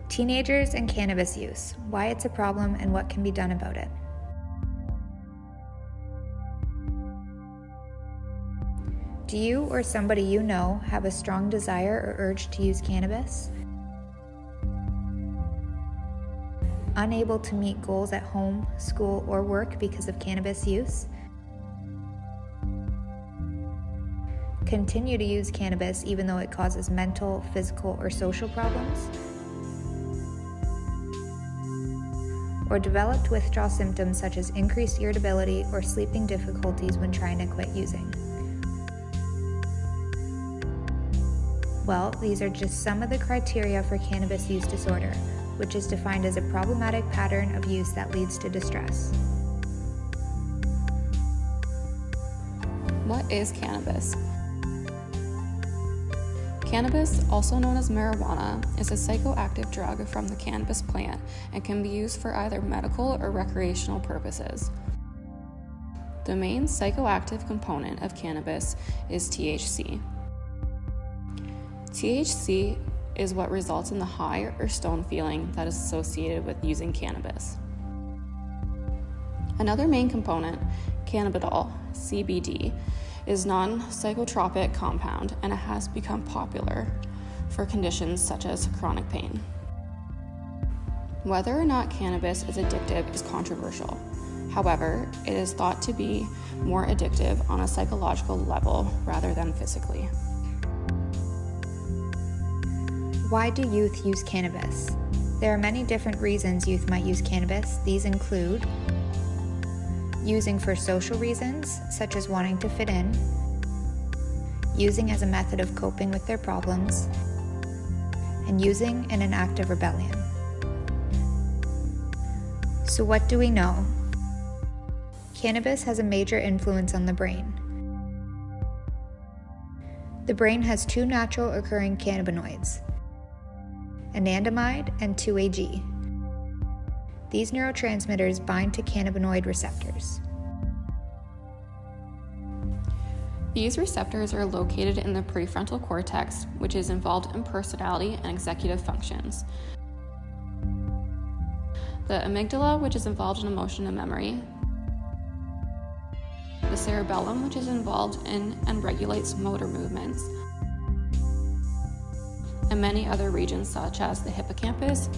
Teenagers and cannabis use, why it's a problem and what can be done about it. Do you or somebody you know have a strong desire or urge to use cannabis? Unable to meet goals at home, school, or work because of cannabis use? Continue to use cannabis even though it causes mental, physical, or social problems? Or developed withdrawal symptoms such as increased irritability or sleeping difficulties when trying to quit using? Well, these are just some of the criteria for cannabis use disorder, which is defined as a problematic pattern of use that leads to distress. What is cannabis? Cannabis, also known as marijuana, is a psychoactive drug from the cannabis plant and can be used for either medical or recreational purposes. The main psychoactive component of cannabis is THC. THC is what results in the high or stoned feeling that is associated with using cannabis. Another main component, cannabidiol, CBD, is non-psychotropic compound, and it has become popular for conditions such as chronic pain. Whether or not cannabis is addictive is controversial. However, it is thought to be more addictive on a psychological level rather than physically. Why do youth use cannabis? There are many different reasons youth might use cannabis. These include using for social reasons, such as wanting to fit in, using as a method of coping with their problems, and using in an act of rebellion. So what do we know? Cannabis has a major influence on the brain. The brain has two natural occurring cannabinoids, anandamide and 2-AG. These neurotransmitters bind to cannabinoid receptors. These receptors are located in the prefrontal cortex, which is involved in personality and executive functions. The amygdala, which is involved in emotion and memory. The cerebellum, which is involved in and regulates motor movements. And many other regions such as the hippocampus,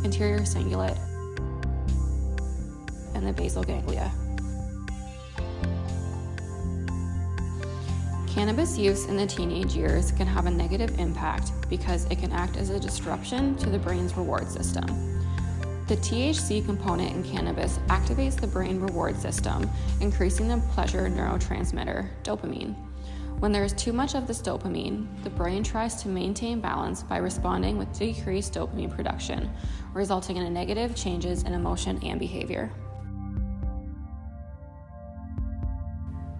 anterior cingulate, and the basal ganglia. Cannabis use in the teenage years can have a negative impact because it can act as a disruption to the brain's reward system. The THC component in cannabis activates the brain reward system, increasing the pleasure neurotransmitter, dopamine. When there is too much of this dopamine, the brain tries to maintain balance by responding with decreased dopamine production, resulting in negative changes in emotion and behavior.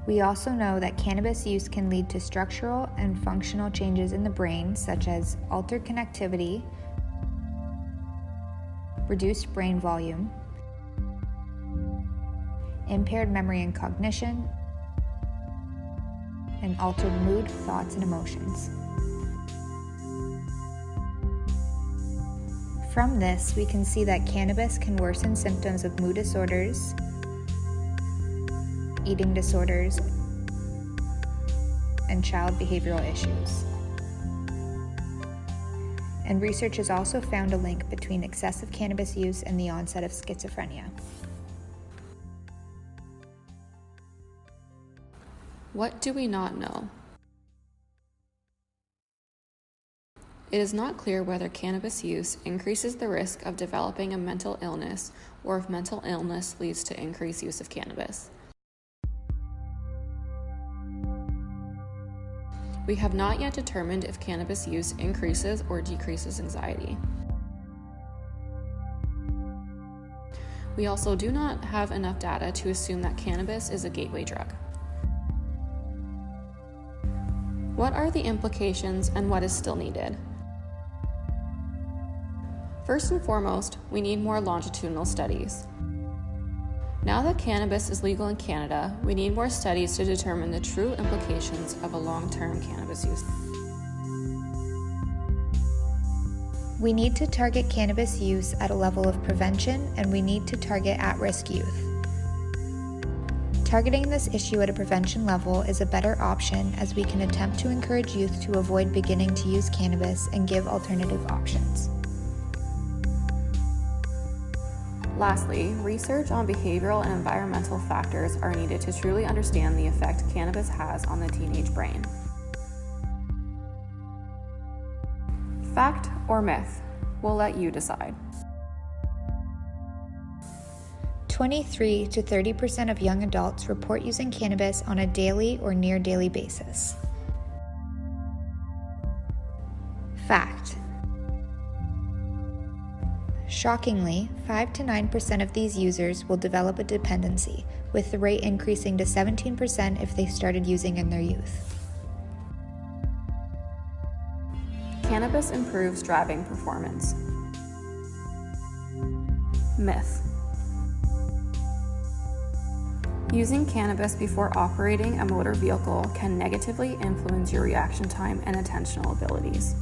We also know that cannabis use can lead to structural and functional changes in the brain, such as altered connectivity, reduced brain volume, impaired memory and cognition, and altered mood, thoughts, and emotions. From this, we can see that cannabis can worsen symptoms of mood disorders, eating disorders, and child behavioral issues. And research has also found a link between excessive cannabis use and the onset of schizophrenia. What do we not know? It is not clear whether cannabis use increases the risk of developing a mental illness or if mental illness leads to increased use of cannabis. We have not yet determined if cannabis use increases or decreases anxiety. We also do not have enough data to assume that cannabis is a gateway drug. What are the implications and what is still needed? First and foremost, we need more longitudinal studies. Now that cannabis is legal in Canada, we need more studies to determine the true implications of a long-term cannabis use. We need to target cannabis use at a level of prevention, and we need to target at-risk youth. Targeting this issue at a prevention level is a better option, as we can attempt to encourage youth to avoid beginning to use cannabis and give alternative options. Lastly, research on behavioral and environmental factors are needed to truly understand the effect cannabis has on the teenage brain. Fact or myth? We'll let you decide. 23 to 30% of young adults report using cannabis on a daily or near daily basis. Fact. Shockingly, 5 to 9% of these users will develop a dependency, with the rate increasing to 17% if they started using in their youth. Cannabis improves driving performance. Myth. Using cannabis before operating a motor vehicle can negatively influence your reaction time and attentional abilities.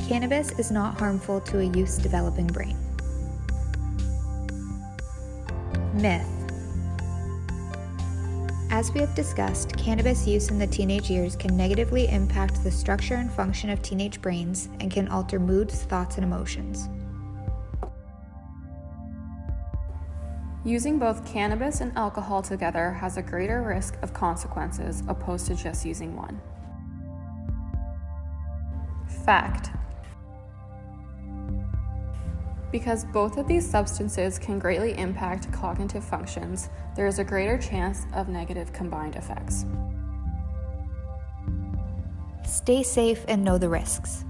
Cannabis is not harmful to a youth's developing brain. Myth. As we have discussed, cannabis use in the teenage years can negatively impact the structure and function of teenage brains and can alter moods, thoughts, and emotions. Using both cannabis and alcohol together has a greater risk of consequences opposed to just using one. Fact. Because both of these substances can greatly impact cognitive functions, there is a greater chance of negative combined effects. Stay safe and know the risks.